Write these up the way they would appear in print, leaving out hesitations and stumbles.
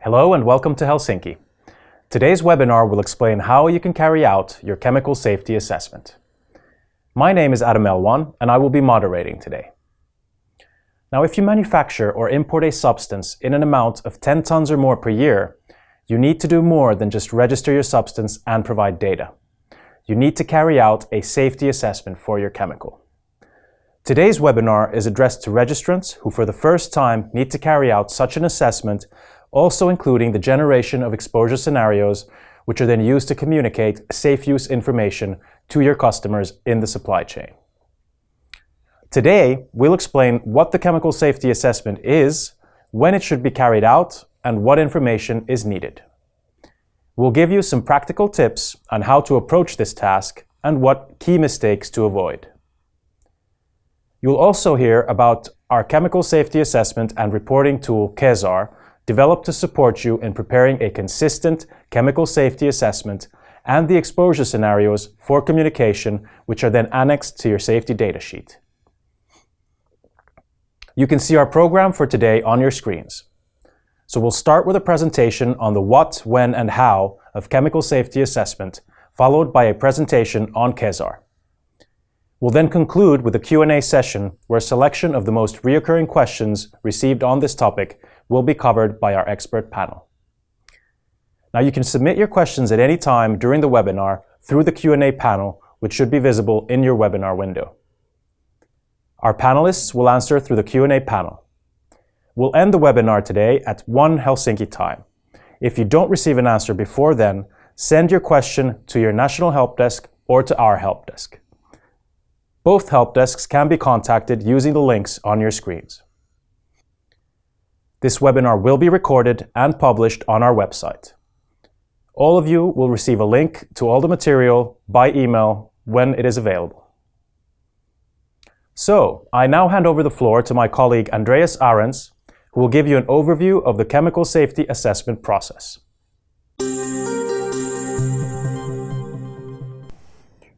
Hello and welcome to Helsinki. Today's webinar will explain how you can carry out your chemical safety assessment. My name is Adam Elwan and I will be moderating today. Now, if you manufacture or import a substance in an amount of 10 tons or more per year, you need to do more than just register your substance and provide data. You need to carry out a safety assessment for your chemical. Today's webinar is addressed to registrants who for the first time need to carry out such an assessment, also including the generation of exposure scenarios, which are then used to communicate safe use information to your customers in the supply chain. Today, we'll explain what the chemical safety assessment is, when it should be carried out, and what information is needed. We'll give you some practical tips on how to approach this task and what key mistakes to avoid. You'll also hear about our chemical safety assessment and reporting tool, Chesar, developed to support you in preparing a consistent chemical safety assessment and the exposure scenarios for communication, which are then annexed to your safety data sheet. You can see our program for today on your screens. So we'll start with a presentation on the what, when, and how of chemical safety assessment, followed by a presentation on Kaiser. We'll then conclude with a Q&A session where a selection of the most recurring questions received on this topic will be covered by our expert panel. Now you can submit your questions at any time during the webinar through the Q&A panel, which should be visible in your webinar window. Our panelists will answer through the Q&A panel. We'll end the webinar today at 1 Helsinki time. If you don't receive an answer before then, send your question to your national help desk or to our help desk. Both help desks can be contacted using the links on your screens. This webinar will be recorded and published on our website. All of you will receive a link to all the material by email when it is available. So, I now hand over the floor to my colleague Andreas Ahrens, who will give you an overview of the chemical safety assessment process.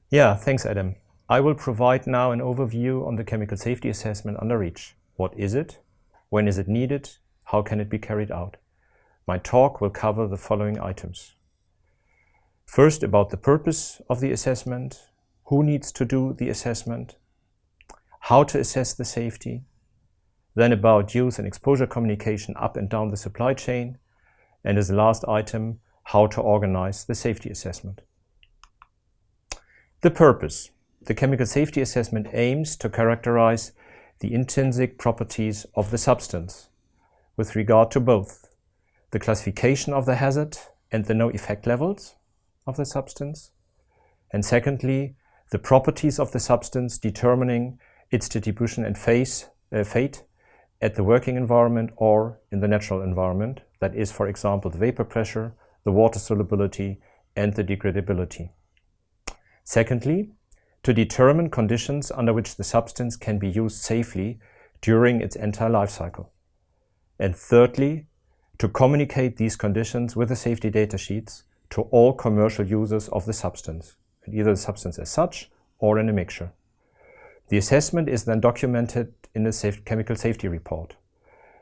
Yeah, thanks Adam. I will provide now an overview on the chemical safety assessment under REACH. What is it? When is it needed? How can it be carried out? My talk will cover the following items. First, about the purpose of the assessment, who needs to do the assessment, how to assess the safety, then about use and exposure communication up and down the supply chain, and as the last item, how to organize the safety assessment. The purpose. The chemical safety assessment aims to characterize the intrinsic properties of the substance with regard to both the classification of the hazard and the no effect levels of the substance, and secondly, the properties of the substance determining its distribution and fate at the working environment or in the natural environment, that is, for example, the vapor pressure, the water solubility, and the degradability. Secondly, to determine conditions under which the substance can be used safely during its entire life cycle. And thirdly, to communicate these conditions with the safety data sheets to all commercial users of the substance, either the substance as such or in a mixture. The assessment is then documented in the chemical safety report,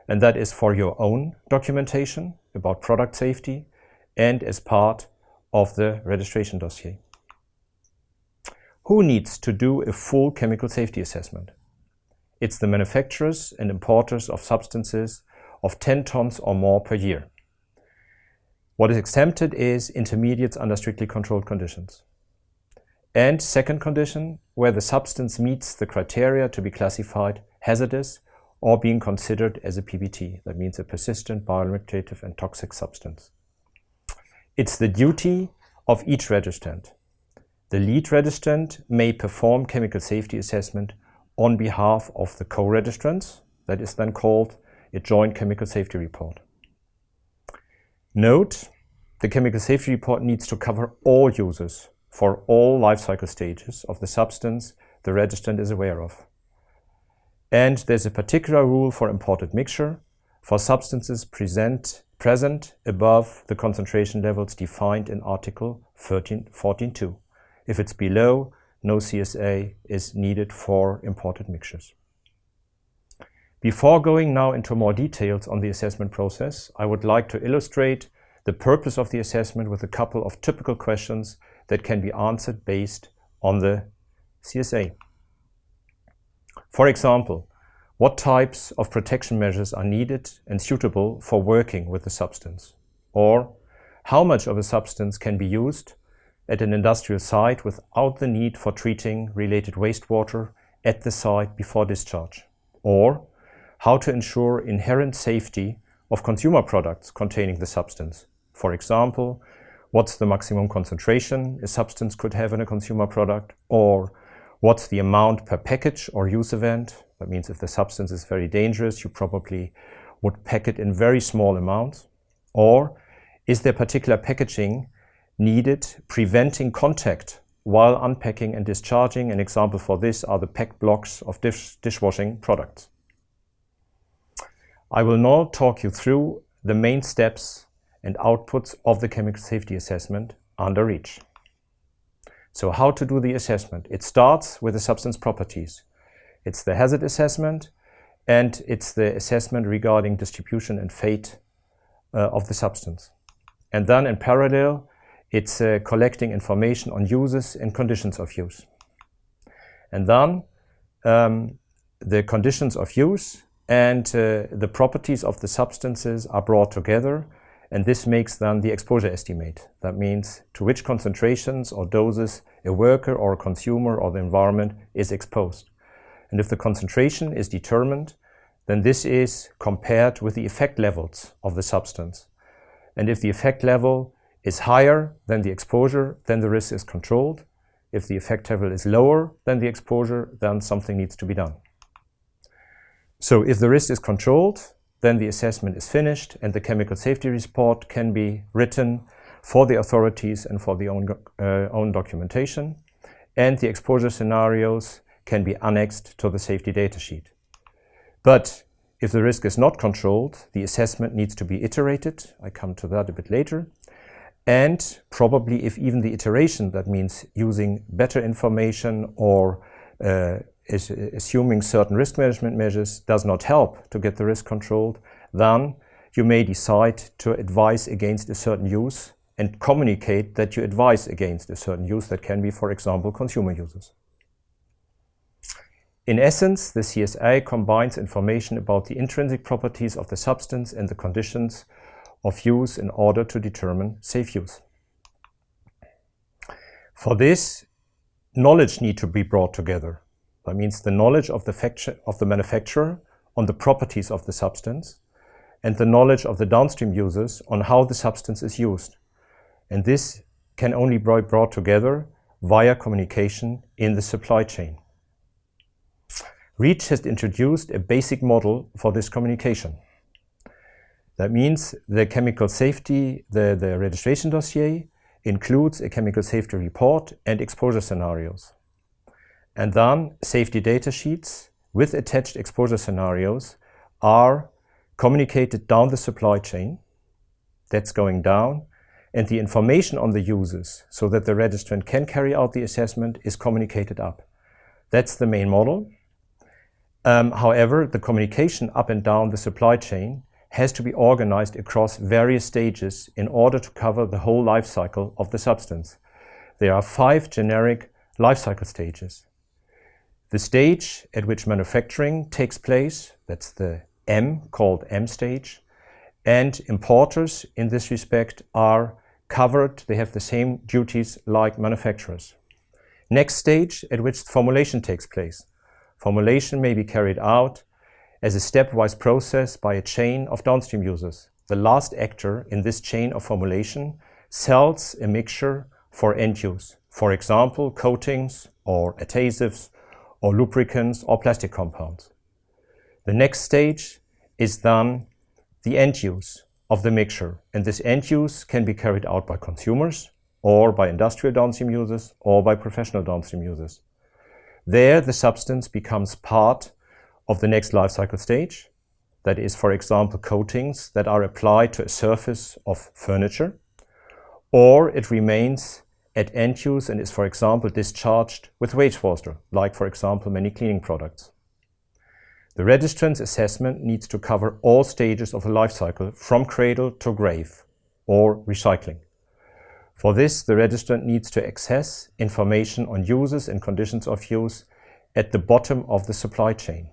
and that is for your own documentation about product safety and as part of the registration dossier. Who needs to do a full chemical safety assessment? It's the manufacturers and importers of substances of 10 tons or more per year. What is exempted is intermediates under strictly controlled conditions. And second condition, where the substance meets the criteria to be classified hazardous or being considered as a PBT, that means a persistent, bioaccumulative and toxic substance. It's the duty of each registrant. The lead registrant may perform chemical safety assessment on behalf of the co-registrants, that is then called a joint chemical safety report. Note, the chemical safety report needs to cover all users for all life cycle stages of the substance the registrant is aware of. And there's a particular rule for imported mixture for substances present above the concentration levels defined in Article 14.2. If it's below, no CSA is needed for imported mixtures. Before going now into more details on the assessment process, I would like to illustrate the purpose of the assessment with a couple of typical questions that can be answered based on the CSA. For example, what types of protection measures are needed and suitable for working with the substance? Or how much of a substance can be used at an industrial site without the need for treating related wastewater at the site before discharge? Or how to ensure inherent safety of consumer products containing the substance? For example, what's the maximum concentration a substance could have in a consumer product? Or what's the amount per package or use event? That means if the substance is very dangerous, you probably would pack it in very small amounts. Or is there particular packaging needed preventing contact while unpacking and discharging? An example for this are the packed blocks of dishwashing products. I will now talk you through the main steps and outputs of the chemical safety assessment under REACH. So how to do the assessment? It starts with the substance properties. It's the hazard assessment and it's the assessment regarding distribution and fate of the substance. And then in parallel, it's collecting information on uses and conditions of use. And then the conditions of use and the properties of the substances are brought together, and this makes then the exposure estimate. That means to which concentrations or doses a worker or a consumer or the environment is exposed. And if the concentration is determined, then this is compared with the effect levels of the substance. And if the effect level is higher than the exposure, then the risk is controlled. If the effect level is lower than the exposure, then something needs to be done. So if the risk is controlled, then the assessment is finished and the chemical safety report can be written for the authorities and for the own documentation. And the exposure scenarios can be annexed to the safety data sheet. But if the risk is not controlled, the assessment needs to be iterated. I come to that a bit later. And probably if even the iteration, that means using better information or is assuming certain risk management measures, does not help to get the risk controlled, then you may decide to advise against a certain use and communicate that you advise against a certain use that can be, for example, consumer uses. In essence, the CSA combines information about the intrinsic properties of the substance and the conditions of use in order to determine safe use. For this, knowledge needs to be brought together. That means the knowledge of the manufacturer on the properties of the substance and the knowledge of the downstream users on how the substance is used. And this can only be brought together via communication in the supply chain. REACH has introduced a basic model for this communication. That means the chemical safety, the registration dossier includes a chemical safety report and exposure scenarios. And then safety data sheets with attached exposure scenarios are communicated down the supply chain. That's going down. And the information on the users so that the registrant can carry out the assessment is communicated up. That's the main model. However, the communication up and down the supply chain has to be organized across various stages in order to cover the whole life cycle of the substance. There are 5 generic life cycle stages. The stage at which manufacturing takes place, that's the M, called M stage, and importers in this respect are covered, they have the same duties like manufacturers. Next stage at which formulation takes place. Formulation may be carried out as a stepwise process by a chain of downstream users. The last actor in this chain of formulation sells a mixture for end use. For example, coatings or adhesives or lubricants or plastic compounds. The next stage is then the end use of the mixture, and this end use can be carried out by consumers or by industrial downstream users or by professional downstream users. There the substance becomes part of the next life cycle stage. That is, for example, coatings that are applied to a surface of furniture, or it remains at end use and is, for example, discharged with wastewater, like, for example, many cleaning products. The registrant's assessment needs to cover all stages of the life cycle from cradle to grave or recycling. For this, the registrant needs to access information on uses and conditions of use at the bottom of the supply chain.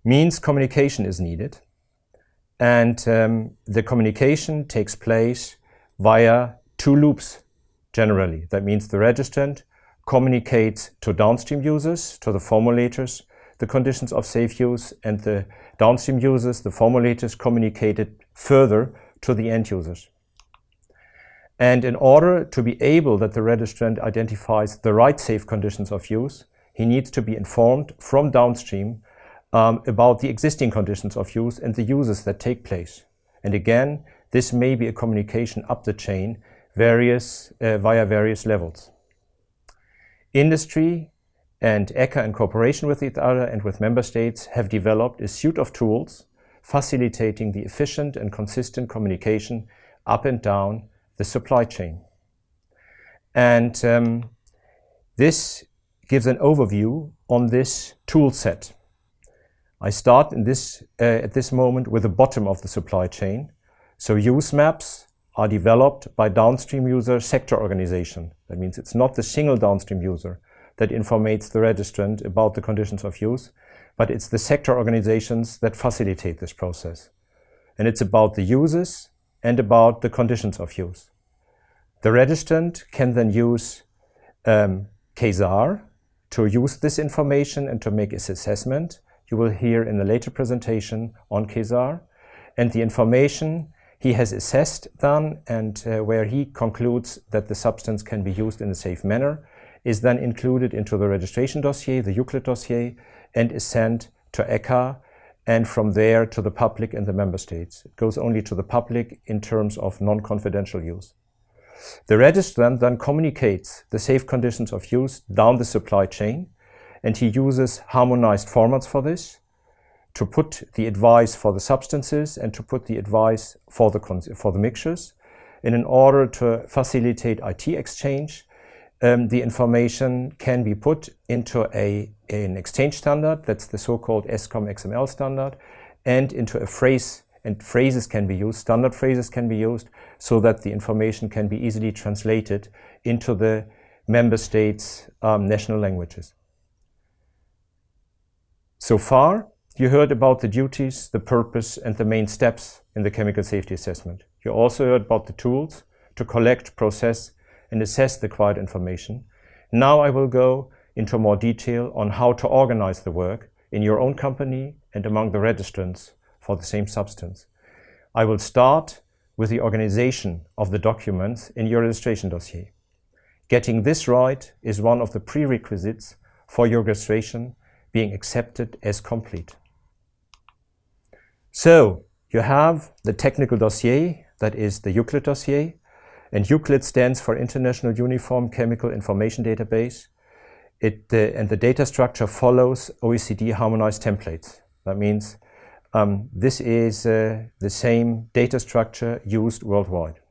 Means communication is needed, and the communication takes place via two loops generally. That means the registrant communicates to downstream users, to the formulators, the conditions of safe use, and the downstream users, the formulators, communicated further to the end users. And in order to be able that the registrant identifies the right safe conditions of use, he needs to be informed from downstream about the existing conditions of use and the uses that take place. And again, this may be a communication up the chain via various levels. Industry and ECHA, in cooperation with each other and with member states, have developed a suite of tools facilitating the efficient and consistent communication up and down the supply chain. And this gives an overview on this tool set. I start at this moment with the bottom of the supply chain. So use maps are developed by downstream user sector organization. That means it's not the single downstream user that informates the registrant about the conditions of use, but it's the sector organizations that facilitate this process. And it's about the uses and about the conditions of use. The registrant can then use Kaiser to use this information and to make its assessment. You will hear in a later presentation on Chesar, and the information he has assessed then, and where he concludes that the substance can be used in a safe manner, is then included into the registration dossier, the Euclid dossier, and is sent to ECHA, and from there to the public and the member states. It goes only to the public in terms of non-confidential use. The registrant then communicates the safe conditions of use down the supply chain, and he uses harmonized formats for this, to put the advice for the substances and to put the advice for the mixtures. And in order to facilitate IT exchange, the information can be put into an exchange standard, that's the so-called ESCOM XML standard, and into a phrase, and phrases can be used, standard phrases can be used, so that the information can be easily translated into the member states' national languages. So far, you heard about the duties, the purpose, and the main steps in the chemical safety assessment. You also heard about the tools to collect, process, and assess the acquired information. Now I will go into more detail on how to organize the work in your own company and among the registrants for the same substance. I will start with the organization of the documents in your registration dossier. Getting this right is one of the prerequisites for your registration being accepted as complete. So, you have the technical dossier, that is the Euclid dossier, and Euclid stands for International Uniform Chemical Information Database. And the data structure follows OECD harmonized templates. That means this is the same data structure used worldwide.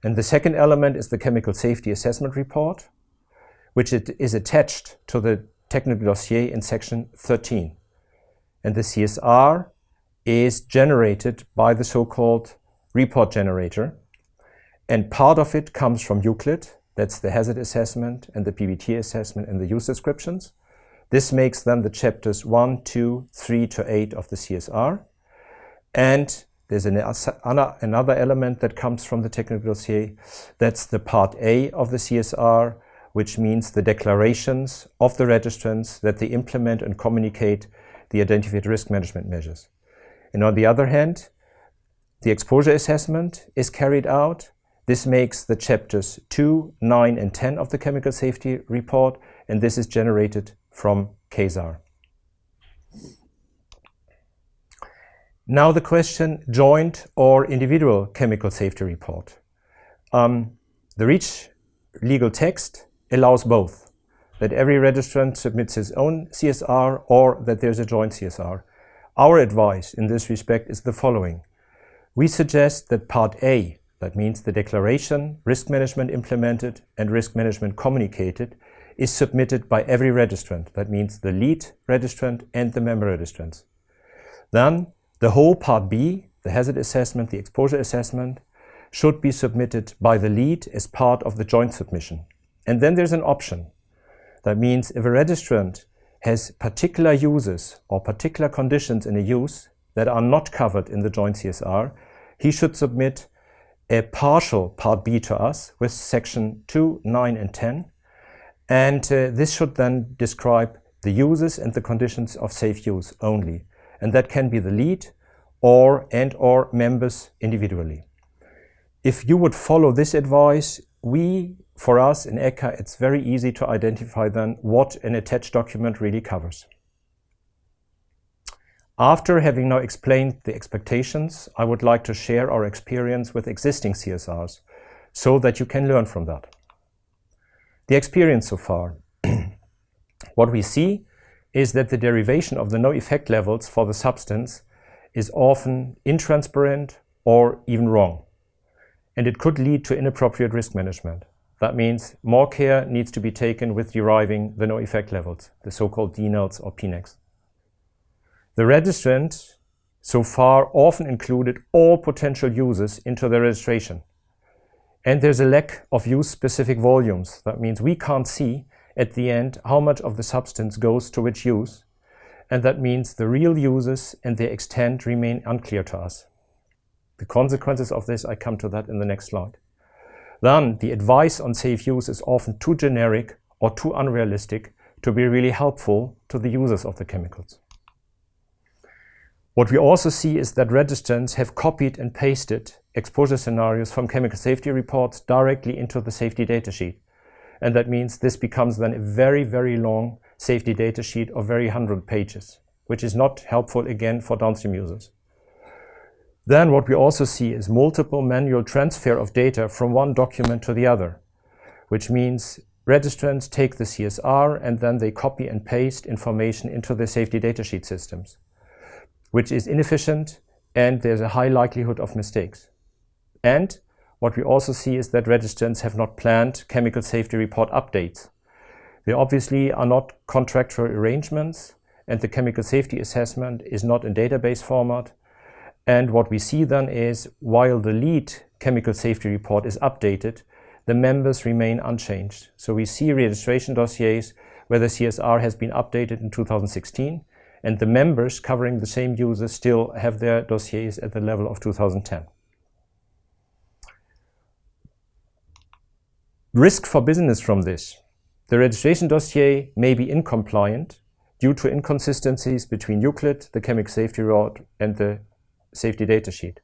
And the second element is the Chemical Safety Assessment Report, which is attached to the technical dossier in section 13. And the CSR is generated by the so-called report generator. And part of it comes from Euclid, that's the hazard assessment and the PBT assessment and the use descriptions. This makes then the chapters 1, 2, 3 to 8 of the CSR. And there's another element that comes from the technical dossier, that's the part A of the CSR, which means the declarations of the registrants that they implement and communicate the identified risk management measures. And on the other hand, the exposure assessment is carried out. This makes the chapters 2, 9, and 10 of the chemical safety report, and this is generated from Kaiser. Now the question, joint or individual chemical safety report. The REACH legal text allows both, that every registrant submits his own CSR or that there's a joint CSR. Our advice in this respect is the following. We suggest that part A, that means the declaration, risk management implemented and risk management communicated, is submitted by every registrant. That means the lead registrant and the member registrants. Then the whole part B, the hazard assessment, the exposure assessment, should be submitted by the lead as part of the joint submission. And then there's an option. That means if a registrant has particular uses or particular conditions in a use that are not covered in the joint CSR, he should submit a partial Part B to us with section 2, 9 and 10. And this should then describe the uses and the conditions of safe use only. And that can be the lead or members individually. If you would follow this advice, for us in ECHA, it's very easy to identify then what an attached document really covers. After having now explained the expectations, I would like to share our experience with existing CSRs so that you can learn from that. The experience so far. What we see is that the derivation of the no effect levels for the substance is often intransparent or even wrong. And it could lead to inappropriate risk management. That means more care needs to be taken with deriving the no effect levels, the so-called DNLs or PNECs. The registrant so far often included all potential uses into their registration. And there's a lack of use-specific volumes. That means we can't see at the end how much of the substance goes to which use. And that means the real uses and their extent remain unclear to us. The consequences of this, I come to that in the next slide. Then the advice on safe use is often too generic or too unrealistic to be really helpful to the users of the chemicals. What we also see is that registrants have copied and pasted exposure scenarios from chemical safety reports directly into the safety data sheet. And that means this becomes then a very, very long safety data sheet of very 100 pages, which is not helpful again for downstream users. Then what we also see is multiple manual transfer of data from one document to the other, which means registrants take the CSR and then they copy and paste information into the safety data sheet systems, which is inefficient and there's a high likelihood of mistakes. And what we also see is that registrants have not planned chemical safety report updates. They obviously are not contractual arrangements and the chemical safety assessment is not in database format. And what we see then is, while the lead chemical safety report is updated, the members remain unchanged. So we see registration dossiers where the CSR has been updated in 2016, and the members covering the same users still have their dossiers at the level of 2010. Risk for business from this. The registration dossier may be incompliant due to inconsistencies between Euclid, the chemical safety report, and the safety data sheet.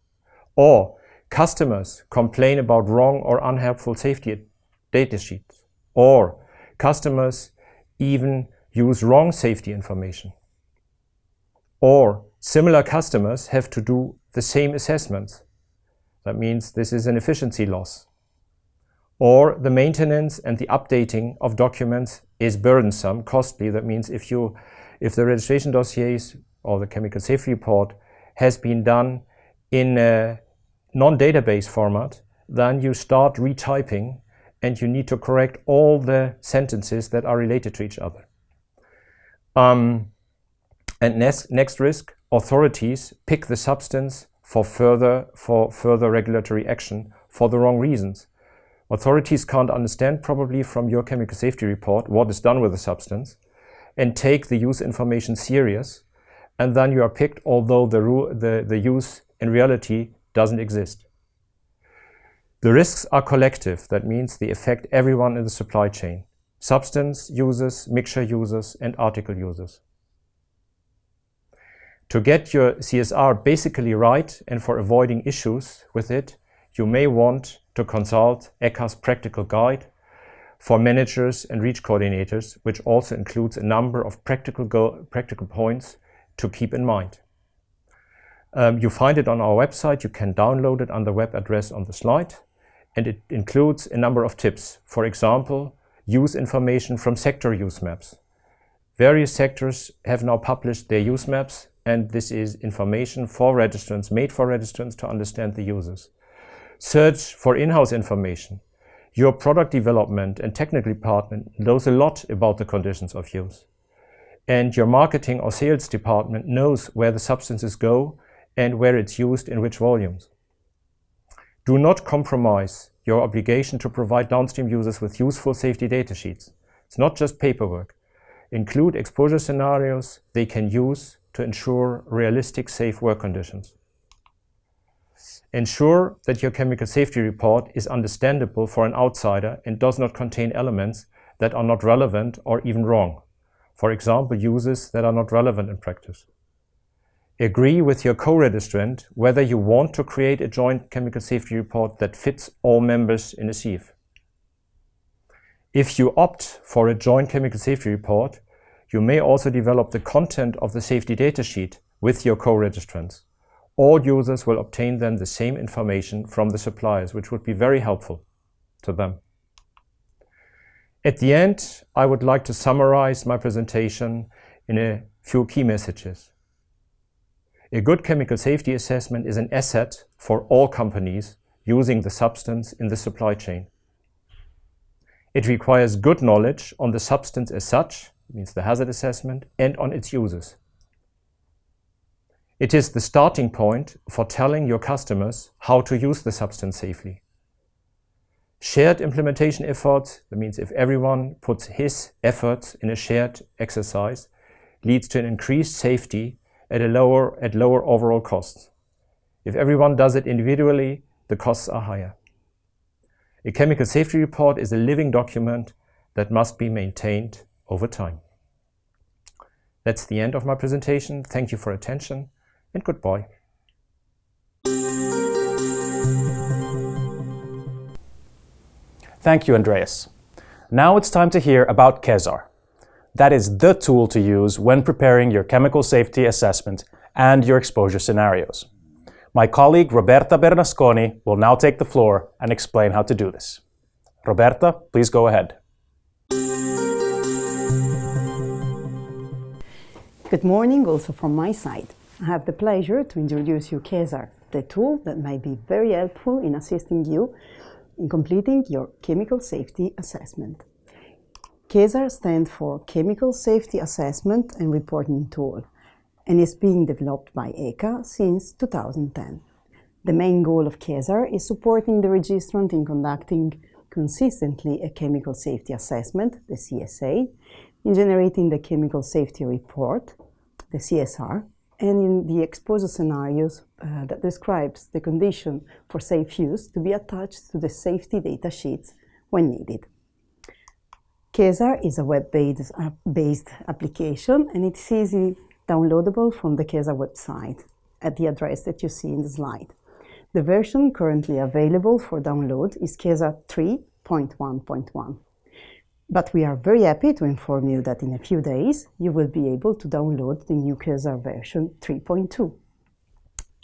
Or customers complain about wrong or unhelpful safety data sheets. Or customers even use wrong safety information. Or similar customers have to do the same assessments. That means this is an efficiency loss. Or the maintenance and the updating of documents is burdensome, costly. That means if the registration dossiers or the chemical safety report has been done in a non-database format, then you start retyping and you need to correct all the sentences that are related to each other. And next risk, authorities pick the substance for further regulatory action for the wrong reasons. Authorities can't understand probably from your chemical safety report what is done with the substance and take the use information serious, and then you are picked although the use in reality doesn't exist. The risks are collective. That means they affect everyone in the supply chain. Substance users, mixture users, and article users. To get your CSR basically right and for avoiding issues with it, you may want to consult ECHA's practical guide for managers and REACH coordinators, which also includes a number of practical points to keep in mind. You find it on our website. You can download it on the web address on the slide, and it includes a number of tips. For example, use information from sector use maps. Various sectors have now published their use maps, and this is information for registrants, made for registrants to understand the users. Search for in-house information. Your product development and technical department knows a lot about the conditions of use. And your marketing or sales department knows where the substances go and where it's used in which volumes. Do not compromise your obligation to provide downstream users with useful safety data sheets. It's not just paperwork. Include exposure scenarios they can use to ensure realistic, safe work conditions. Ensure that your chemical safety report is understandable for an outsider and does not contain elements that are not relevant or even wrong. For example, uses that are not relevant in practice. Agree with your co-registrant whether you want to create a joint chemical safety report that fits all members in a sieve. If you opt for a joint chemical safety report, you may also develop the content of the safety data sheet with your co-registrants. All users will obtain then the same information from the suppliers, which would be very helpful to them. At the end, I would like to summarize my presentation in a few key messages. A good chemical safety assessment is an asset for all companies using the substance in the supply chain. It requires good knowledge on the substance as such, means the hazard assessment, and on its uses. It is the starting point for telling your customers how to use the substance safely. Shared implementation efforts, that means if everyone puts his efforts in a shared exercise, leads to an increased safety at lower overall costs. If everyone does it individually, the costs are higher. A chemical safety report is a living document that must be maintained over time. That's the end of my presentation. Thank you for attention and goodbye. Thank you, Andreas. Now it's time to hear about Chesar. That is the tool to use when preparing your chemical safety assessment and your exposure scenarios. My colleague Roberta Bernasconi will now take the floor and explain how to do this. Roberta, please go ahead. Good morning also from my side. I have the pleasure to introduce you Kaiser, the tool that may be very helpful in assisting you in completing your chemical safety assessment. Kaiser stands for Chemical Safety Assessment and Reporting Tool and is being developed by ECHA since 2010. The main goal of Kaiser is supporting the registrant in conducting consistently a chemical safety assessment, the CSA, in generating the chemical safety report, the CSR, and in the exposure scenarios that describes the condition for safe use to be attached to the safety data sheets when needed. Chesar is a web-based application and it's easily downloadable from the Chesar website at the address that you see in the slide. The version currently available for download is Chesar 3.1.1. But we are very happy to inform you that in a few days you will be able to download the new Chesar version 3.2.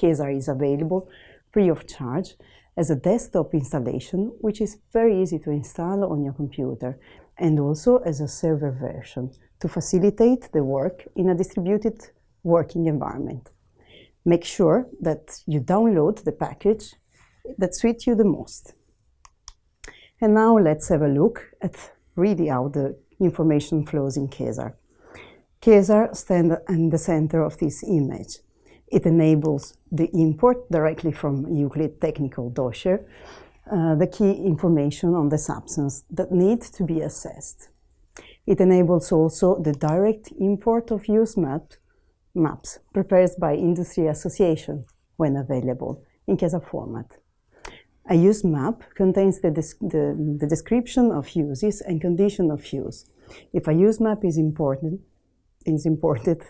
Chesar is available free of charge as a desktop installation, which is very easy to install on your computer, and also as a server version to facilitate the work in a distributed working environment. Make sure that you download the package that suits you the most. And now let's have a look at really how the information flows in Chesar. Chesar stands in the center of this image. It enables the import directly from Euclid technical dossier, the key information on the substance that needs to be assessed. It enables also the direct import of use maps prepared by industry association when available in Chesar format. A use map contains the description of uses and condition of use. If a use map is imported,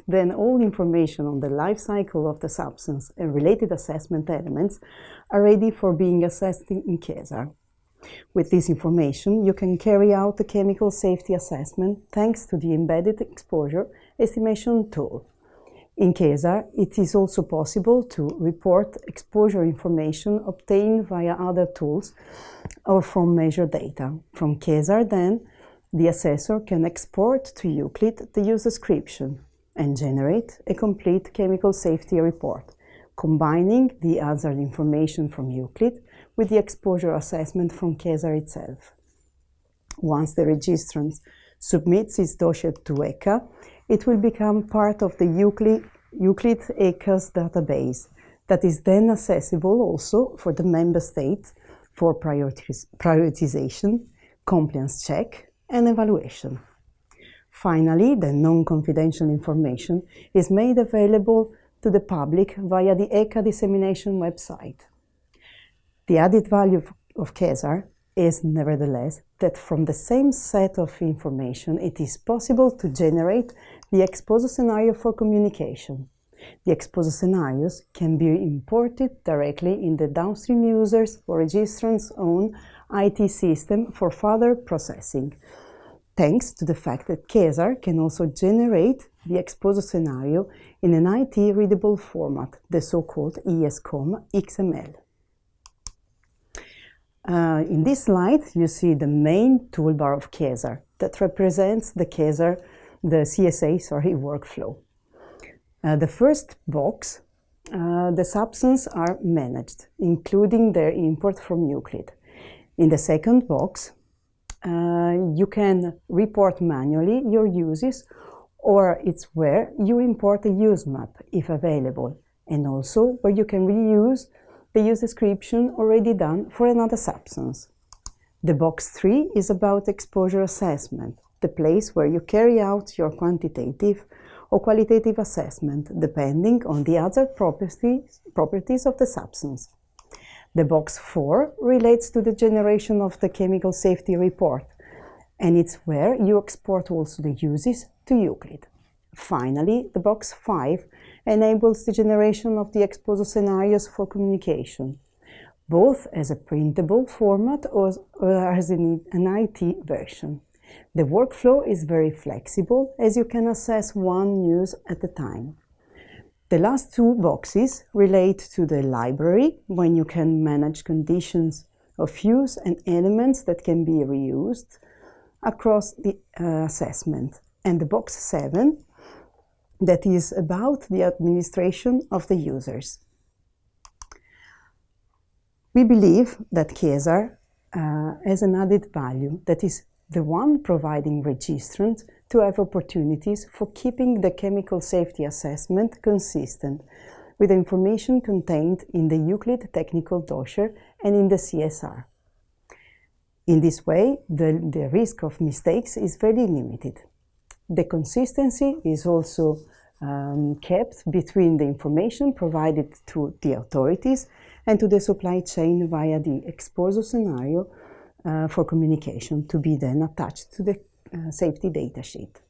then all information on the life cycle of the substance and related assessment elements are ready for being assessed in Chesar. With this information, you can carry out the chemical safety assessment thanks to the embedded exposure estimation tool. In Chesar, it is also possible to report exposure information obtained via other tools or from measured data. From Chesar, then, the assessor can export to Euclid the use description and generate a complete chemical safety report, combining the hazard information from Euclid with the exposure assessment from Chesar itself. Once the registrant submits its dossier to ECHA, it will become part of the Euclid ECHA's database that is then accessible also for the member state for prioritization, compliance check, and evaluation. Finally, the non-confidential information is made available to the public via the ECHA dissemination website. The added value of Chesar is, nevertheless, that from the same set of information it is possible to generate the exposure scenario for communication. The exposure scenarios can be imported directly in the downstream user's or registrant's own IT system for further processing, thanks to the fact that Chesar can also generate the exposure scenario in an IT-readable format, the so-called ESCOM XML. In this slide, you see the main toolbar of Chesar that represents the CSA workflow. The first box, the substance are managed, including their import from Euclid. In the second box, you can report manually your uses, or it's where you import a use map if available, and also where you can reuse the use description already done for another substance. The box 3 is about exposure assessment, the place where you carry out your quantitative or qualitative assessment, depending on the other properties of the substance. The box 4 relates to the generation of the chemical safety report, and it's where you export also the uses to Euclid. Finally, the box 5 enables the generation of the exposure scenarios for communication, both as a printable format or as an IT version. The workflow is very flexible, as you can assess one use at a time. The last two boxes relate to the library, when you can manage conditions of use and elements that can be reused across the assessment, and the box 7 that is about the administration of the users. We believe that Chesar has an added value, that is the one providing registrants to have opportunities for keeping the chemical safety assessment consistent with the information contained in the Euclid technical dossier and in the CSR. In this way, the risk of mistakes is very limited. The consistency is also kept between the information provided to the authorities and to the supply chain via the exposure scenario for communication, to be then attached to the safety datasheet.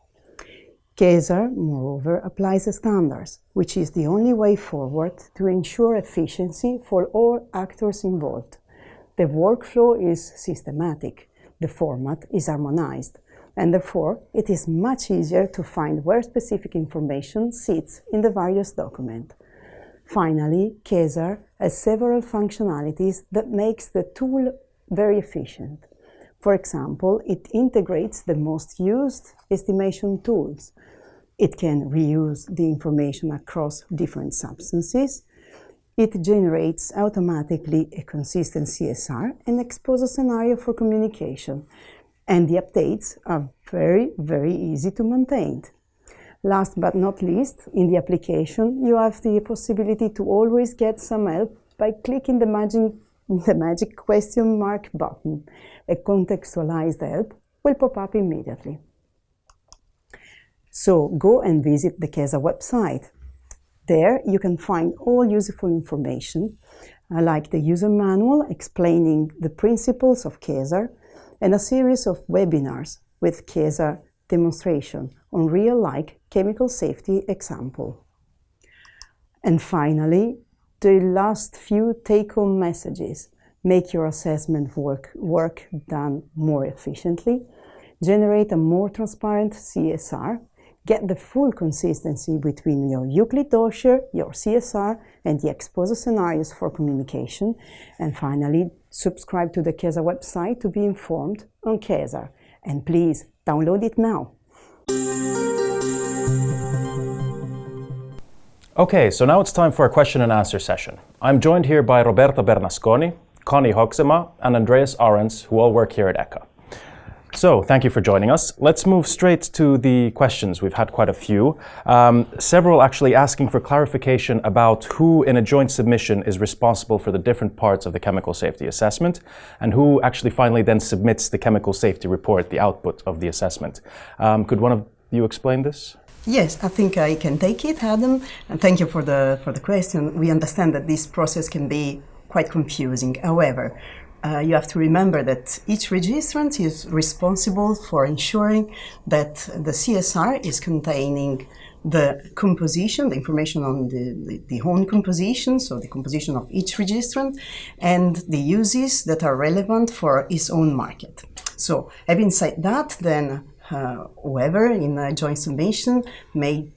Kaiser, moreover, applies the standards, which is the only way forward to ensure efficiency for all actors involved. The workflow is systematic, the format is harmonized, and therefore it is much easier to find where specific information sits in the various documents. Finally, Chesar has several functionalities that makes the tool very efficient. For example, it integrates the most used estimation tools. It can reuse the information across different substances. It generates automatically a consistent CSR and exposure scenario for communication. And the updates are very, very easy to maintain. Last but not least, in the application, you have the possibility to always get some help by clicking the magic question mark button. A contextualized help will pop up immediately. So go and visit the Chesar website. There you can find all useful information, like the user manual explaining the principles of Chesar and a series of webinars with Chesar demonstration on real-like chemical safety example. And finally, the last few take-home messages: make your assessment work done more efficiently, generate a more transparent CSR, get the full consistency between your Euclid dossier, your CSR, and the exposure scenarios for communication, and finally, subscribe to the Chesar website to be informed on Chesar. And please, download it now. Okay, so now it's time for a question and answer session. I'm joined here by Roberta Bernasconi, Connie Hoxema, and Andreas Ahrens, who all work here at ECHA. So, thank you for joining us. Let's move straight to the questions. We've had quite a few. Several actually asking for clarification about who in a joint submission is responsible for the different parts of the chemical safety assessment and who actually finally then submits the chemical safety report, the output of the assessment. Could one of you explain this? Yes, I think I can take it, Adam. And thank you for the question. We understand that this process can be quite confusing. However, you have to remember that each registrant is responsible for ensuring that the CSR is containing the composition, the information on the own composition, so the composition of each registrant, and the uses that are relevant for its own market. So, having said that, then whoever in a joint submission may,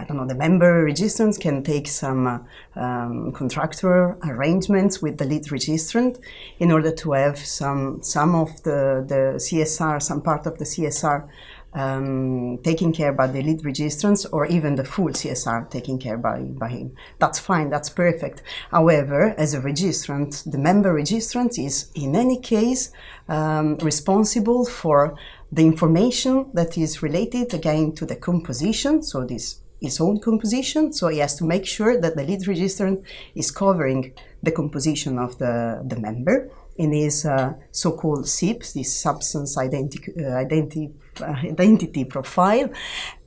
the member registrants can take some contractor arrangements with the lead registrant in order to have some of the CSR, some part of the CSR taken care by the lead registrants, or even the full CSR taken care by him. That's fine, that's perfect. However, as a registrant, the member registrant is in any case responsible for the information that is related again to the composition, so his own composition, so he has to make sure that the lead registrant is covering the composition of the member in his so-called SIPs, this substance identity profile,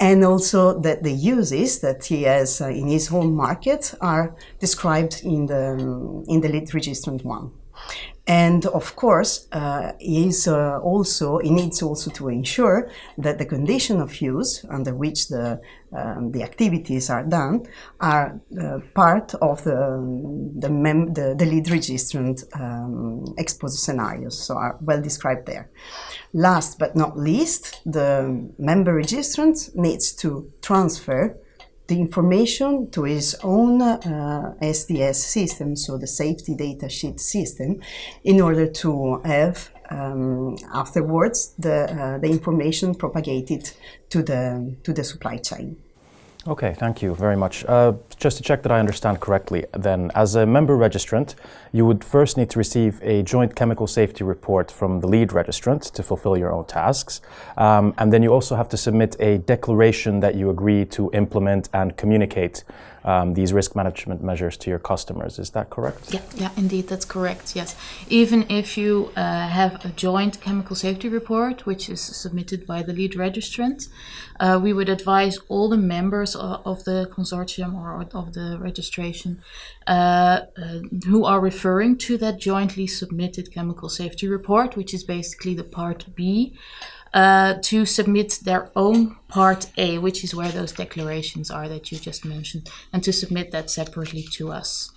and also that the uses that he has in his home market are described in the lead registrant one. And of course, he needs also to ensure that the condition of use under which the activities are done are part of the lead registrant exposed scenarios, so are well described there. Last but not least, the member registrant needs to transfer the information to his own SDS system, so the safety data sheet system, in order to have afterwards the information propagated to the supply chain. Okay, thank you very much. Just to check that I understand correctly, then, as a member registrant, you would first need to receive a joint chemical safety report from the lead registrant to fulfill your own tasks. And then you also have to submit a declaration that you agree to implement and communicate these risk management measures to your customers. Is that correct? Yeah, indeed, that's correct, yes. Even if you have a joint chemical safety report, which is submitted by the lead registrant, we would advise all the members of the consortium or of the registration who are referring to that jointly submitted chemical safety report, which is basically the part B, to submit their own part A, which is where those declarations are that you just mentioned, and to submit that separately to us.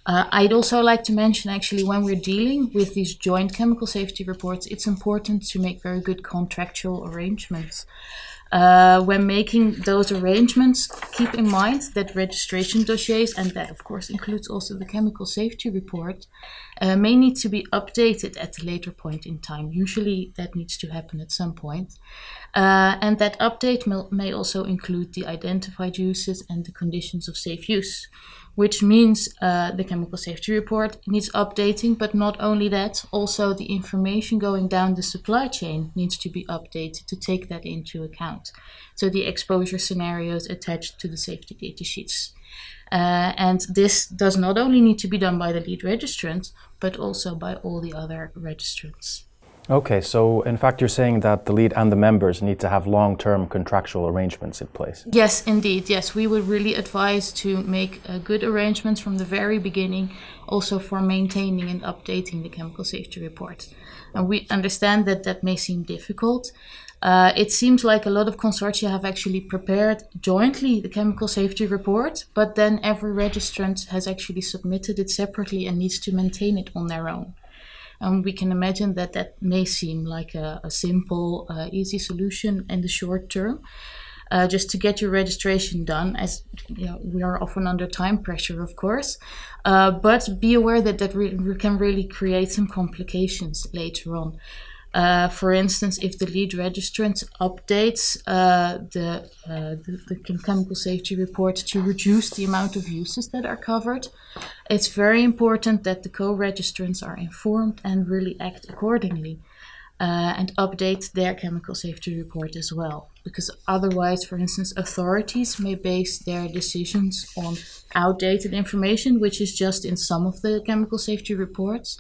I'd also like to mention, actually, when we're dealing with these joint chemical safety reports, it's important to make very good contractual arrangements. When making those arrangements, keep in mind that registration dossiers, and that of course includes also the chemical safety report, may need to be updated at a later point in time. Usually that needs to happen at some point. And that update may also include the identified uses and the conditions of safe use, which means the chemical safety report needs updating, but not only that, also the information going down the supply chain needs to be updated to take that into account. So the exposure scenarios attached to the safety data sheets. And this does not only need to be done by the lead registrant, but also by all the other registrants. Okay, so in fact you're saying that the lead and the members need to have long-term contractual arrangements in place. Yes, indeed, yes. We would really advise to make good arrangements from the very beginning, also for maintaining and updating the chemical safety report. And we understand that that may seem difficult. It seems like a lot of consortia have actually prepared jointly the chemical safety report, but then every registrant has actually submitted it separately and needs to maintain it on their own. We can imagine that that may seem like a simple, easy solution in the short term, just to get your registration done, as you know, we are often under time pressure, of course. But be aware that that can really create some complications later on. For instance, if the lead registrant updates the chemical safety report to reduce the amount of uses that are covered, it's very important that the co-registrants are informed and really act accordingly. And update their chemical safety report as well. Because otherwise, for instance, authorities may base their decisions on outdated information, which is just in some of the chemical safety reports.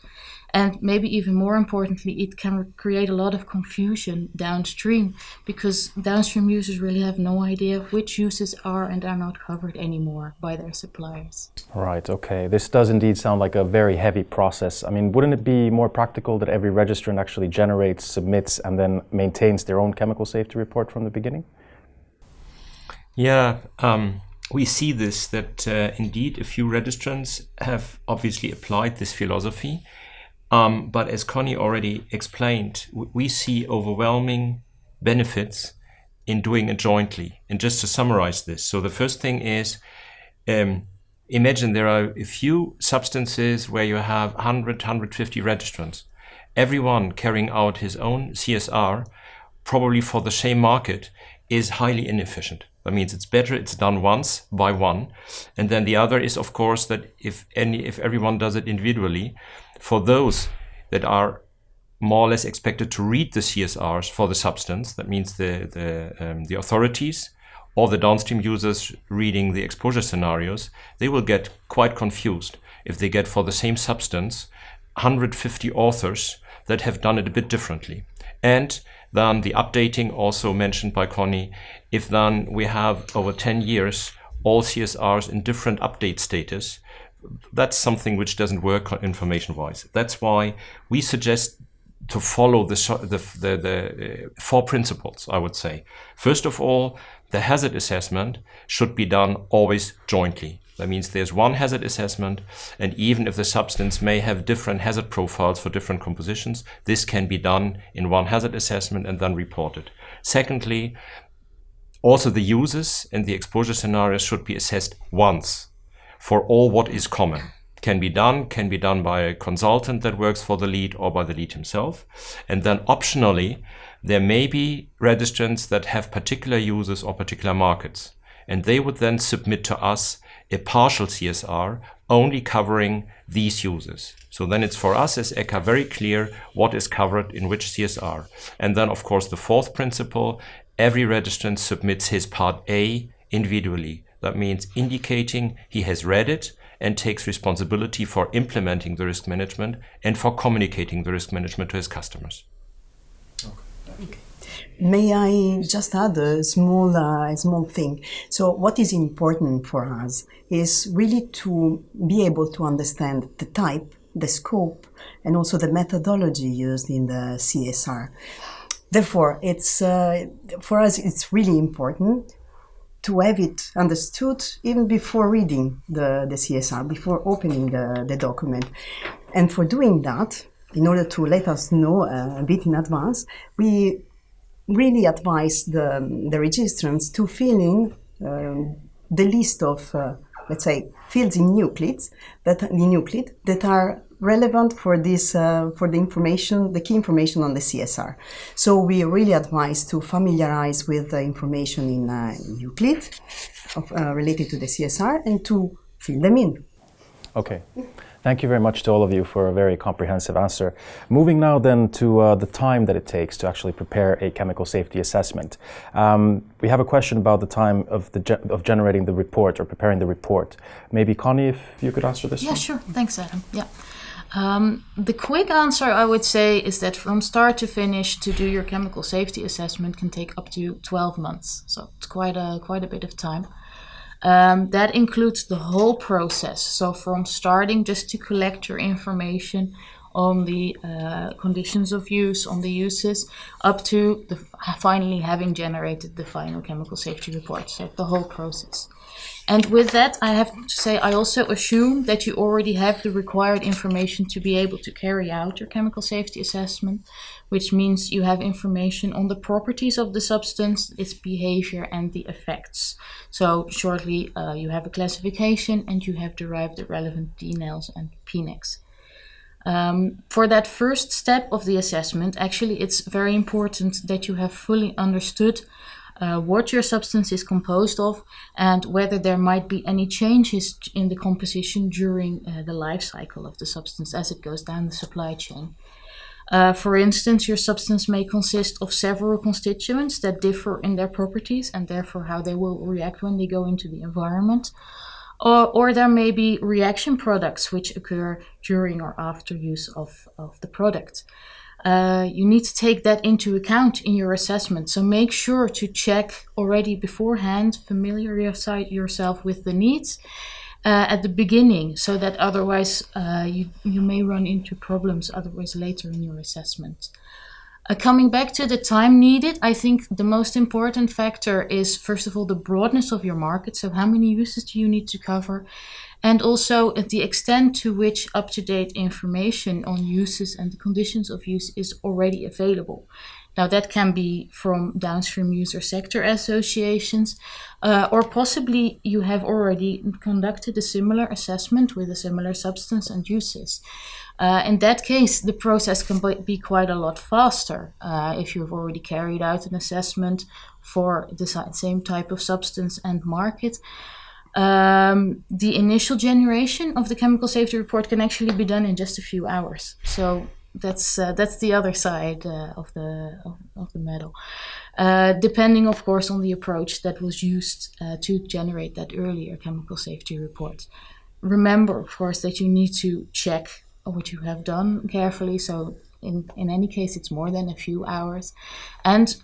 And maybe even more importantly, it can create a lot of confusion downstream, because downstream users really have no idea which uses are and are not covered anymore by their suppliers. Right, okay. This does indeed sound like a very heavy process. I mean, wouldn't it be more practical that every registrant actually generates, submits, and then maintains their own chemical safety report from the beginning? Yeah, we see this, that indeed a few registrants have obviously applied this philosophy. But as Connie already explained, we see overwhelming benefits in doing it jointly. And just to summarize this, so the first thing is, imagine there are a few substances where you have 100, 150 registrants. Everyone carrying out his own CSR, probably for the same market, is highly inefficient. That means it's better it's done once by one. And then the other is, of course, that if everyone does it individually, for those that are more or less expected to read the CSRs for the substance, that means the authorities or the downstream users reading the exposure scenarios, they will get quite confused if they get for the same substance 150 authors that have done it a bit differently. And then the updating also mentioned by Connie, if then we have over 10 years all CSRs in different update status, that's something which doesn't work information-wise. That's why we suggest to follow the four principles, I would say. First of all, the hazard assessment should be done always jointly. That means there's one hazard assessment, and even if the substance may have different hazard profiles for different compositions, this can be done in one hazard assessment and then reported. Secondly, also the uses and the exposure scenarios should be assessed once for all what is common. Can be done by a consultant that works for the lead or by the lead himself. And then optionally, there may be registrants that have particular uses or particular markets. And they would then submit to us a partial CSR only covering these uses. So then it's for us as ECHA very clear what is covered in which CSR. And then, of course, the fourth principle, every registrant submits his part A individually. That means indicating he has read it and takes responsibility for implementing the risk management and for communicating the risk management to his customers. Okay. May I just add a small thing? So what is important for us is really to be able to understand the type, the scope, and also the methodology used in the CSR. Therefore, it's for us it's really important to have it understood even before reading the CSR, before opening the document. And for doing that, in order to let us know a bit in advance, we really advise the registrants to fill in the list of, let's say, fields in Euclid that are relevant for this, for the information, the key information on the CSR. So we really advise to familiarize with the information in Euclid related to the CSR and to fill them in. Okay. Thank you very much to all of you for a very comprehensive answer. Moving now then to the time that it takes to actually prepare a chemical safety assessment. We have a question about the time of generating the report or preparing the report. Maybe Connie, if you could answer this one? Yeah, sure. Thanks, Adam. Yeah. The quick answer I would say is that from start to finish to do your chemical safety assessment can take up to 12 months. So it's quite a bit of time. That includes the whole process. So from starting just to collect your information on the conditions of use, on the uses, up to finally having generated the final chemical safety report. So the whole process. And with that, I have to say, I also assume that you already have the required information to be able to carry out your chemical safety assessment, which means you have information on the properties of the substance, its behavior, and the effects. So shortly, you have a classification and you have derived the relevant DNLs and PNECs. For that first step of the assessment, actually, it's very important that you have fully understood what your substance is composed of and whether there might be any changes in the composition during the life cycle of the substance as it goes down the supply chain. For instance, your substance may consist of several constituents that differ in their properties and therefore how they will react when they go into the environment. Or there may be reaction products which occur during or after use of the product. You need to take that into account in your assessment. So make sure to check already beforehand, familiarize yourself with the needs at the beginning, so that otherwise you may run into problems otherwise later in your assessment. Coming back to the time needed, I think the most important factor is, first of all, the broadness of your market. So how many uses do you need to cover? And also the extent to which up-to-date information on uses and the conditions of use is already available. Now that can be from downstream user sector associations, or possibly you have already conducted a similar assessment with a similar substance and uses. In that case, the process can be quite a lot faster if you've already carried out an assessment for the same type of substance and market. The initial generation of the chemical safety report can actually be done in just a few hours. So that's the other side of the medal. Depending, of course, on the approach that was used to generate that earlier chemical safety report. Remember, of course, that you need to check what you have done carefully. So in any case, it's more than a few hours. And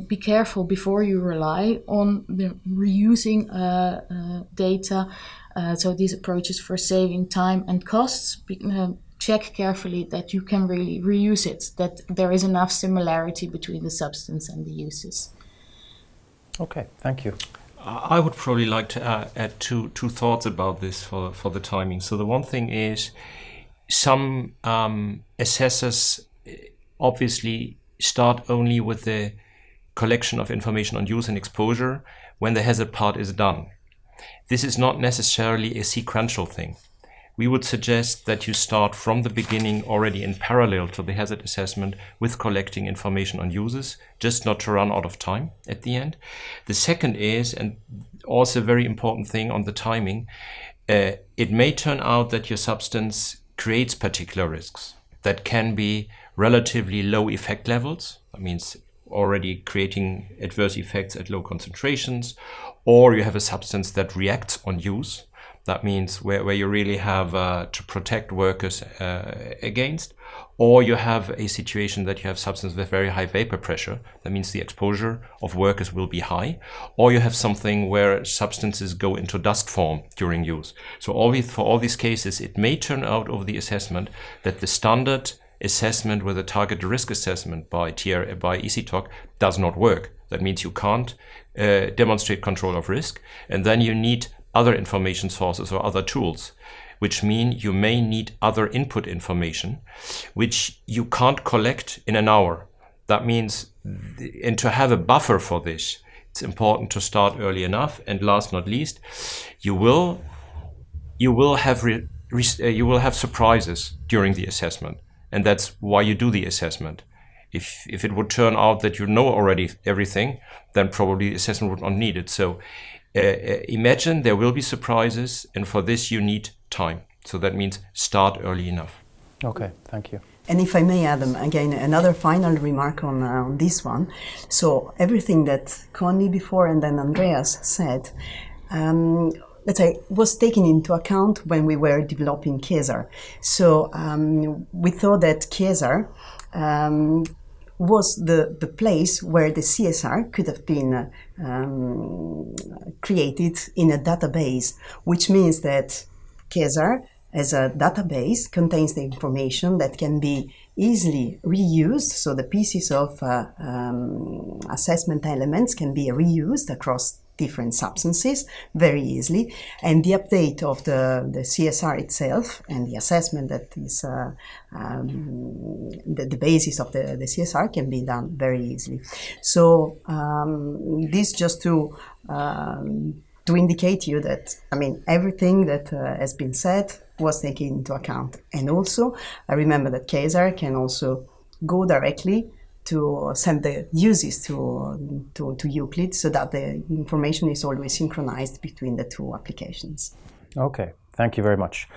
be careful before you rely on the reusing data. So these approaches for saving time and costs, check carefully that you can really reuse it, that there is enough similarity between the substance and the uses. Okay, thank you. I would probably like to add two thoughts about this for the timing. So the one thing is, some assessors obviously start only with the collection of information on use and exposure when the hazard part is done. This is not necessarily a sequential thing. We would suggest that you start from the beginning already in parallel to the hazard assessment with collecting information on uses, just not to run out of time at the end. The second is, and also a very important thing on the timing, it may turn out that your substance creates particular risks that can be relatively low effect levels. That means already creating adverse effects at low concentrations, or you have a substance that reacts on use. That means where you really have to protect workers against, or you have a situation that you have substance with very high vapor pressure. That means the exposure of workers will be high, or you have something where substances go into dust form during use. So for all these cases, it may turn out over the assessment that the standard assessment with a target risk assessment by ECTOC does not work. That means you can't demonstrate control of risk, and then you need other information sources or other tools, which mean you may need other input information, which you can't collect in an hour. That means, and to have a buffer for this, it's important to start early enough. And last not least, you will have surprises during the assessment, and that's why you do the assessment. If it would turn out that you know already everything, then probably the assessment would not need it. So imagine there will be surprises, and for this you need time. So that means start early enough. Okay, thank you. And if I may, Adam, again, another final remark on this one. So everything that Connie before and then Andreas said, let's say, was taken into account when we were developing Kaiser. So we thought that Kaiser was the place where the CSR could have been created in a database, which means that Chesar as a database contains the information that can be easily reused. So the pieces of assessment elements can be reused across different substances very easily, and the update of the CSR itself and the assessment that is the basis of the CSR can be done very easily. So this just to to indicate you that, everything that has been said was taken into account. And also, I remember that Kaiser can also go directly to send the uses to Euclid, so that the information is always synchronized between the two applications. Okay, thank you very much.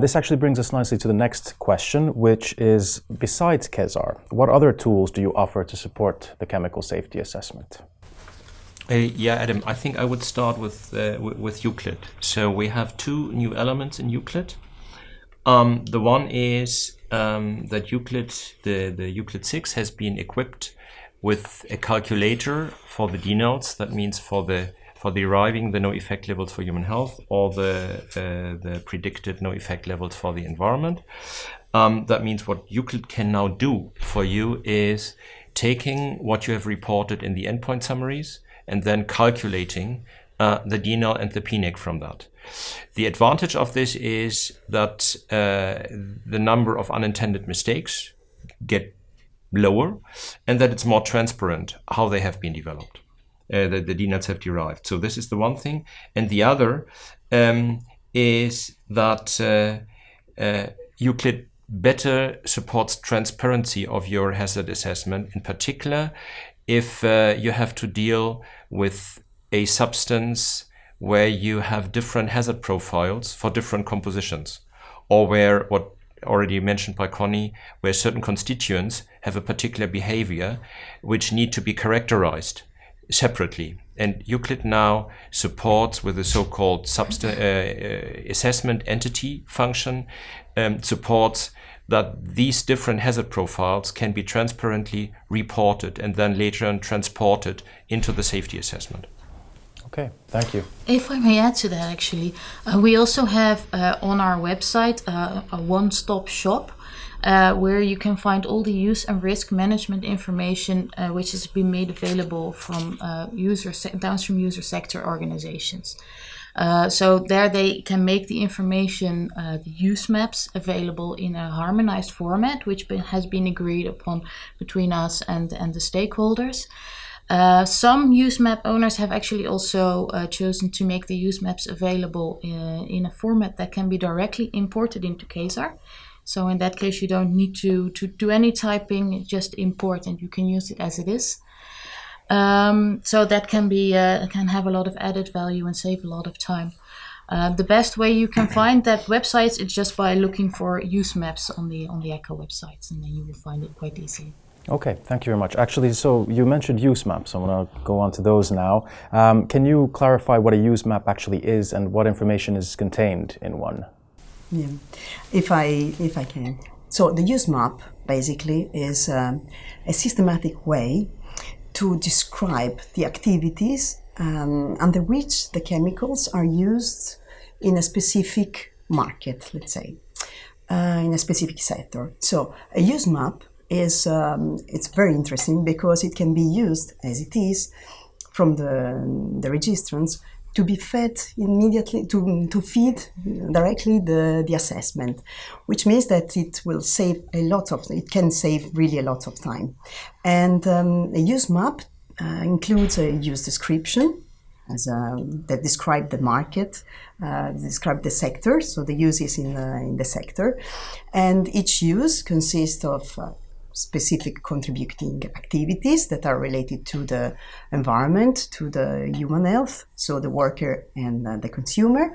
This actually brings us nicely to the next question, which is, besides Chesar, what other tools do you offer to support the chemical safety assessment? Yeah, Adam, I think I would start with Euclid. So we have two new elements in Euclid. The one is that Euclid, the Euclid 6 has been equipped with a calculator for the denotes. That means for deriving the no effect levels for human health, or the predicted no effect levels for the environment. That means what Euclid can now do for you is taking what you have reported in the endpoint summaries and then calculating the DNL and the PNIC from that. The advantage of this is that the number of unintended mistakes get lower, and that it's more transparent how they have been developed, the DNLs have derived. So this is the one thing. And the other is that Euclid better supports transparency of your hazard assessment, in particular if you have to deal with a substance where you have different hazard profiles for different compositions, or where, what already mentioned by Connie, where certain constituents have a particular behavior which need to be characterized separately. And Euclid now supports, with the so-called assessment entity function, supports that these different hazard profiles can be transparently reported and then later on transported into the safety assessment. Okay, thank you. If I may add to that, actually, we also have on our website a one-stop shop where you can find all the use and risk management information which has been made available from downstream user sector organizations. So there they can make the information, the use maps, available in a harmonized format, which has been agreed upon between us and the stakeholders. Some use map owners have actually also chosen to make the use maps available in a format that can be directly imported into Kaiser. So in that case, you don't need to do any typing, just import, and you can use it as it is. So that can have a lot of added value and save a lot of time. The best way you can find that website is just by looking for use maps on the ECHO websites, and then you will find it quite easily. Okay, thank you very much. Actually, so you mentioned use maps. I'm going to go on to those now. Can you clarify what a use map actually is and what information is contained in one? Yeah, if I can. So the use map basically is a systematic way to describe the activities under which the chemicals are used in a specific market, let's say, in a specific sector. So a use map is it's very interesting because it can be used as it is from the registrants to be fed immediately, to feed directly the assessment, which means that it will save it can save really a lot of time. And a use map includes a use description that describe the market, describe the sector, so the uses in the sector. And each use consists of specific contributing activities that are related to the environment, to the human health, so the worker and the consumer.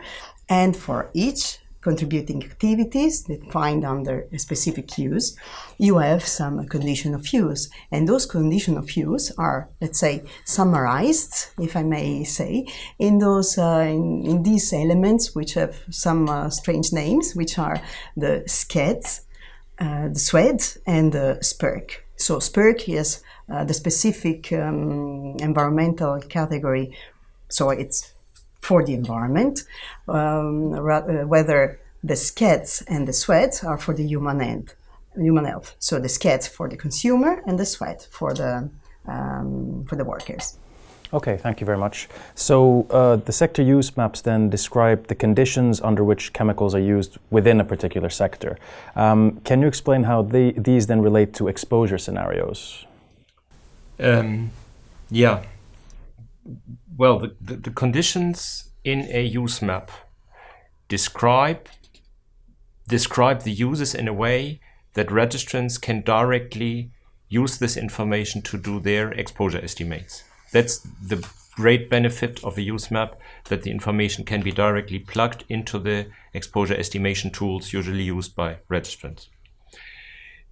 And for each contributing activities that find under a specific use, you have some condition of use. And those condition of use are, let's say, summarized, if I may say, in those in these elements, which have some strange names, which are the SCEDs, the SWED, and the SPERC. So SPERC is the specific environmental category, so it's for the environment, whether the SCEDs and the SWEDs are for the human health. So the SCEDs for the consumer and the SWED for the workers. Okay, thank you very much. So the sector use maps then describe the conditions under which chemicals are used within a particular sector. Can you explain how these then relate to exposure scenarios? Yeah. Well, the conditions in a use map describe the uses in a way that registrants can directly use this information to do their exposure estimates. That's the great benefit of a use map, that the information can be directly plugged into the exposure estimation tools usually used by registrants.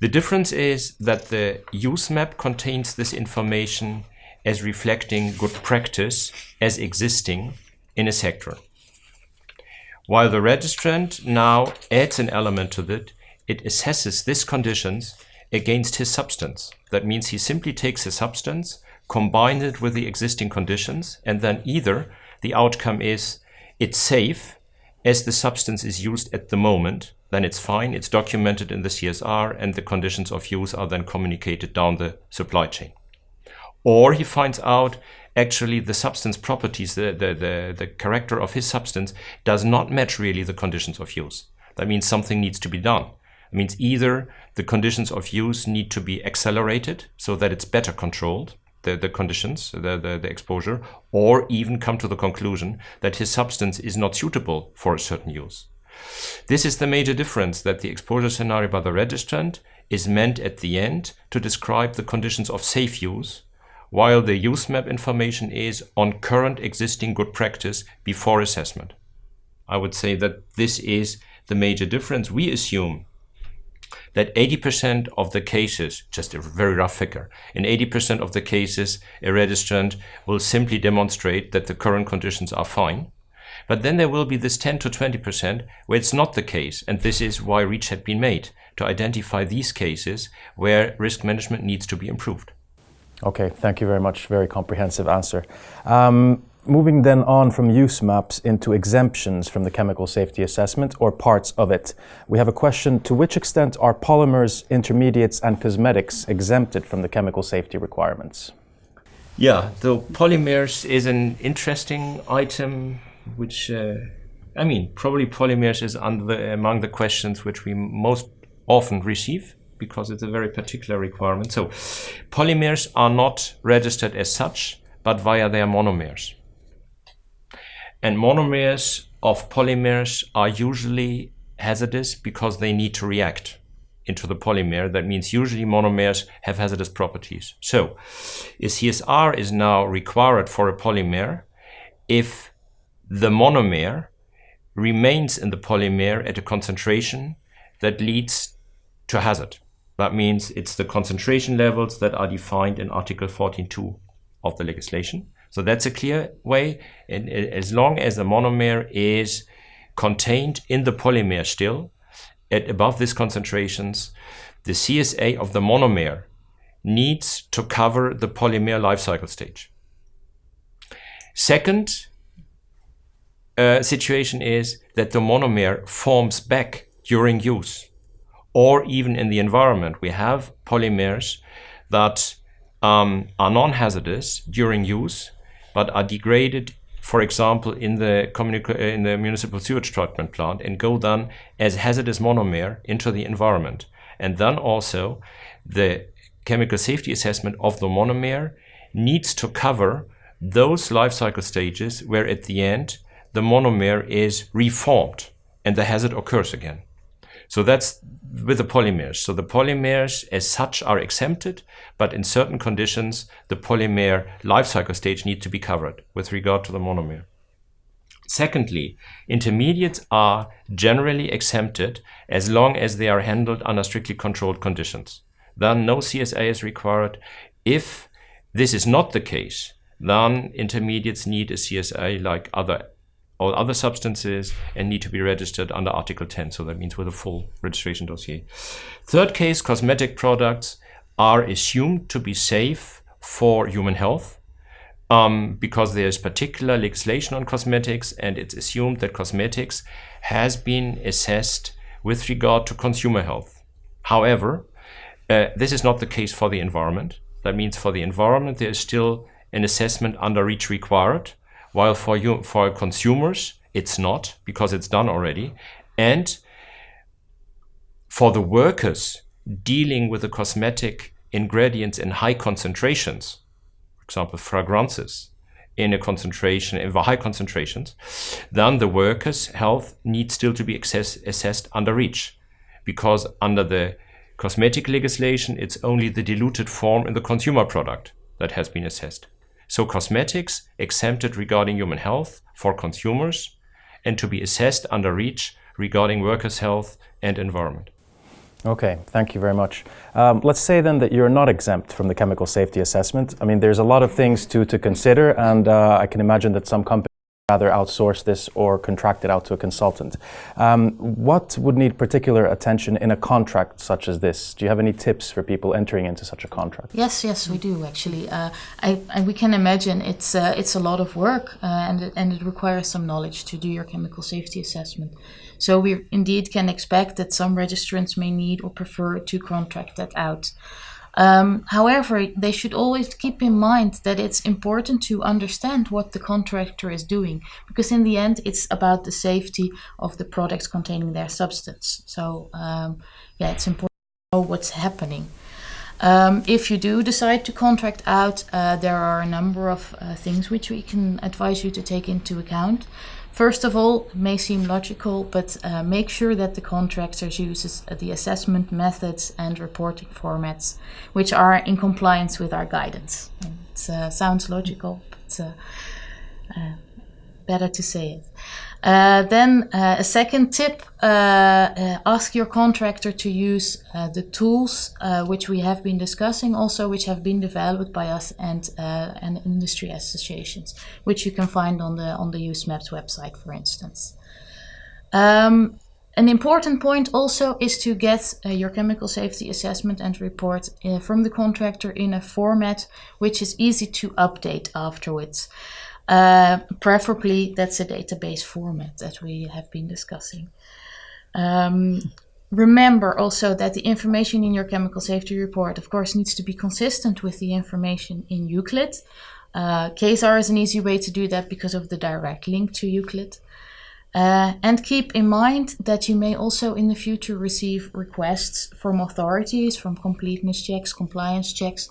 The difference is that the use map contains this information as reflecting good practice as existing in a sector. While the registrant now adds an element to it, it assesses these conditions against his substance. That means he simply takes his substance, combines it with the existing conditions, and then either the outcome is it's safe as the substance is used at the moment, then it's fine, it's documented in the CSR, and the conditions of use are then communicated down the supply chain. Or he finds out actually the substance properties, the character of his substance does not match really the conditions of use. That means something needs to be done. It means either the conditions of use need to be accelerated so that it's better controlled, the conditions, the exposure, or even come to the conclusion that his substance is not suitable for a certain use. This is the major difference, that the exposure scenario by the registrant is meant at the end to describe the conditions of safe use, while the use map information is on current existing good practice before assessment. I would say that this is the major difference. We assume that 80% of the cases, just a very rough figure, in 80% of the cases, a registrant will simply demonstrate that the current conditions are fine. But then there will be this 10 to 20% where it's not the case. And this is why REACH had been made, to identify these cases where risk management needs to be improved. Okay, thank you very much. Very comprehensive answer. Moving then on from use maps into exemptions from the chemical safety assessment, or parts of it. We have a question: to which extent are polymers, intermediates and cosmetics exempted from the chemical safety requirements? Yeah, the polymers is an interesting item, which, probably polymers is among the questions which we most often receive, because it's a very particular requirement. So polymers are not registered as such, but via their monomers. And monomers of polymers are usually hazardous because they need to react into the polymer. That means usually monomers have hazardous properties. So a CSR is now required for a polymer if the monomer remains in the polymer at a concentration that leads to hazard. That means it's the concentration levels that are defined in Article 14.2 of the legislation. So that's a clear way. And as long as the monomer is contained in the polymer still at above these concentrations, the CSA of the monomer needs to cover the polymer life cycle stage. Second situation is that the monomer forms back during use, or even in the environment. We have polymers that are non-hazardous during use, but are degraded, for example, in the municipal sewage treatment plant, and go then as hazardous monomer into the environment. And then also the chemical safety assessment of the monomer needs to cover those life cycle stages where at the end the monomer is reformed and the hazard occurs again. So that's with the polymers. So the polymers as such are exempted, but in certain conditions, the polymer life cycle stage needs to be covered with regard to the monomer. Secondly, intermediates are generally exempted as long as they are handled under strictly controlled conditions. Then no CSA is required. If this is not the case, then intermediates need a CSA like all other substances and need to be registered under Article 10. So that means with a full registration dossier. Third case, cosmetic products are assumed to be safe for human health because there is particular legislation on cosmetics, and it's assumed that cosmetics has been assessed with regard to consumer health. However, this is not the case for the environment. That means for the environment, there is still an assessment under REACH required, while for consumers, it's not, because it's done already. And for the workers dealing with the cosmetic ingredients in high concentrations, for example, fragrances, in a concentration, in high concentrations, then the worker's health needs still to be assessed under REACH, because under the cosmetic legislation, it's only the diluted form in the consumer product that has been assessed. So cosmetics exempted regarding human health for consumers and to be assessed under REACH regarding workers' health and environment. Okay, thank you very much. Let's say then that you're not exempt from the chemical safety assessment. I mean, there's a lot of things to consider, and I can imagine that some companies rather outsource this or contract it out to a consultant. What would need particular attention in a contract such as this? Do you have any tips for people entering into such a contract? Yes, we do actually. And we can imagine it's a lot of work and it requires some knowledge to do your chemical safety assessment. So we indeed can expect that some registrants may need or prefer to contract that out. However, they should always keep in mind that it's important to understand what the contractor is doing, because in the end, it's about the safety of the products containing their substance. So, it's important to know what's happening. If you do decide to contract out, there are a number of things which we can advise you to take into account. First of all, it may seem logical, but make sure that the contractor uses the assessment methods and reporting formats which are in compliance with our guidance. It sounds logical, but better to say it. Then a second tip, ask your contractor to use the tools which we have been discussing, also which have been developed by us and industry associations, which you can find on the USMEPS website, for instance. An important point also is to get your chemical safety assessment and report from the contractor in a format which is easy to update afterwards. Preferably that's a database format that we have been discussing. Remember also that the information in your chemical safety report, of course, needs to be consistent with the information in Euclid. Kaiser is an easy way to do that because of the direct link to Euclid. And keep in mind that you may also in the future receive requests from authorities, from completeness checks, compliance checks.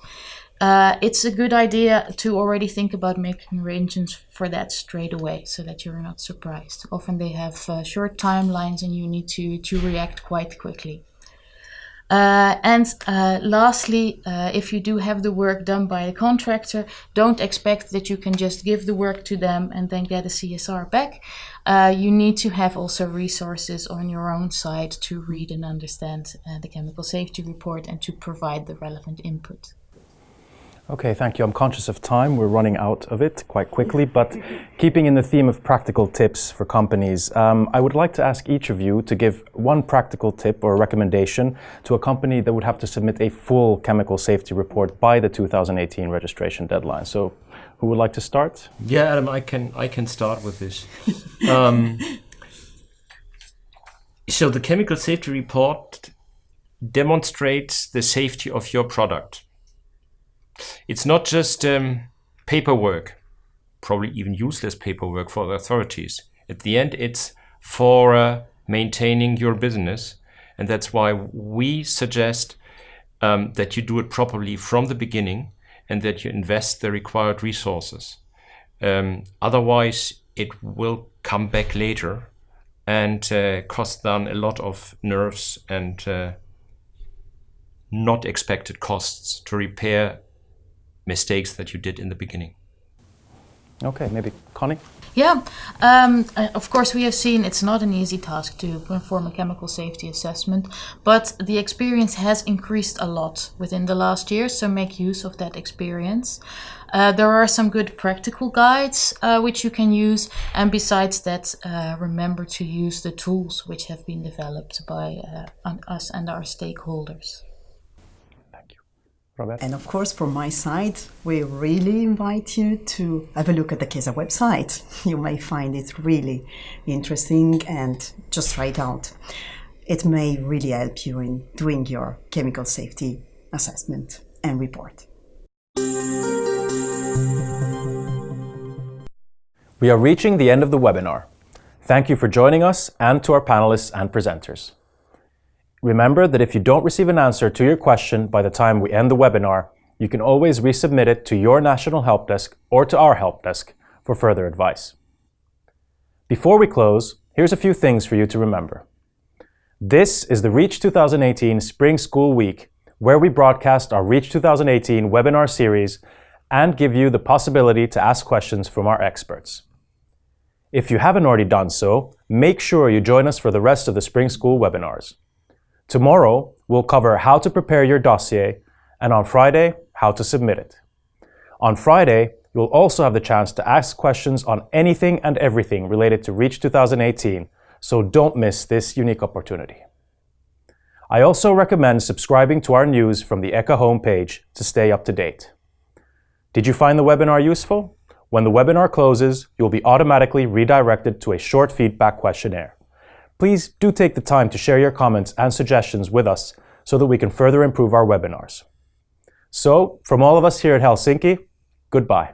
It's a good idea to already think about making arrangements for that straight away so that you're not surprised. Often they have short timelines and you need to react quite quickly. And lastly, if you do have the work done by a contractor, don't expect that you can just give the work to them and then get a CSR back. You need to have also resources on your own side to read and understand the chemical safety report and to provide the relevant input. Okay, thank you. I'm conscious of time. We're running out of it quite quickly, but keeping in the theme of practical tips for companies, I would like to ask each of you to give one practical tip or recommendation to a company that would have to submit a full chemical safety report by the 2018 registration deadline. So, who would like to start? Yeah, Adam, I can start with this. So the chemical safety report demonstrates the safety of your product. It's not just paperwork, probably even useless paperwork for the authorities. At the end, it's for maintaining your business. And that's why we suggest that you do it properly from the beginning and that you invest the required resources. Otherwise, it will come back later and cost them a lot of nerves and not expected costs to repair mistakes that you did in the beginning. Okay, maybe Connie? Yeah, of course we have seen it's not an easy task to perform a chemical safety assessment, but the experience has increased a lot within the last year, so make use of that experience. There are some good practical guides which you can use, and besides that, remember to use the tools which have been developed by us and our stakeholders. Robert? And of course, from my side, we really invite you to have a look at the Chesar website. You may find it really interesting and just try it out. It may really help you in doing your chemical safety assessment and report. We are reaching the end of the webinar. Thank you for joining us and to our panelists and presenters. Remember that if you don't receive an answer to your question by the time we end the webinar, you can always resubmit it to your national help desk or to our help desk for further advice. Before we close, here's a few things for you to remember. This is the Reach 2018 Spring School Week, where we broadcast our Reach 2018 webinar series and give you the possibility to ask questions from our experts. If you haven't already done so, make sure you join us for the rest of the Spring School webinars. Tomorrow, we'll cover how to prepare your dossier, and on Friday, how to submit it. On Friday, you'll also have the chance to ask questions on anything and everything related to Reach 2018, so don't miss this unique opportunity. I also recommend subscribing to our news from the Takehome page to stay up to date. Did you find the webinar useful? When the webinar closes, you'll be automatically redirected to a short feedback questionnaire. Please do take the time to share your comments and suggestions with us so that we can further improve our webinars. So, from all of us here at Helsinki, goodbye.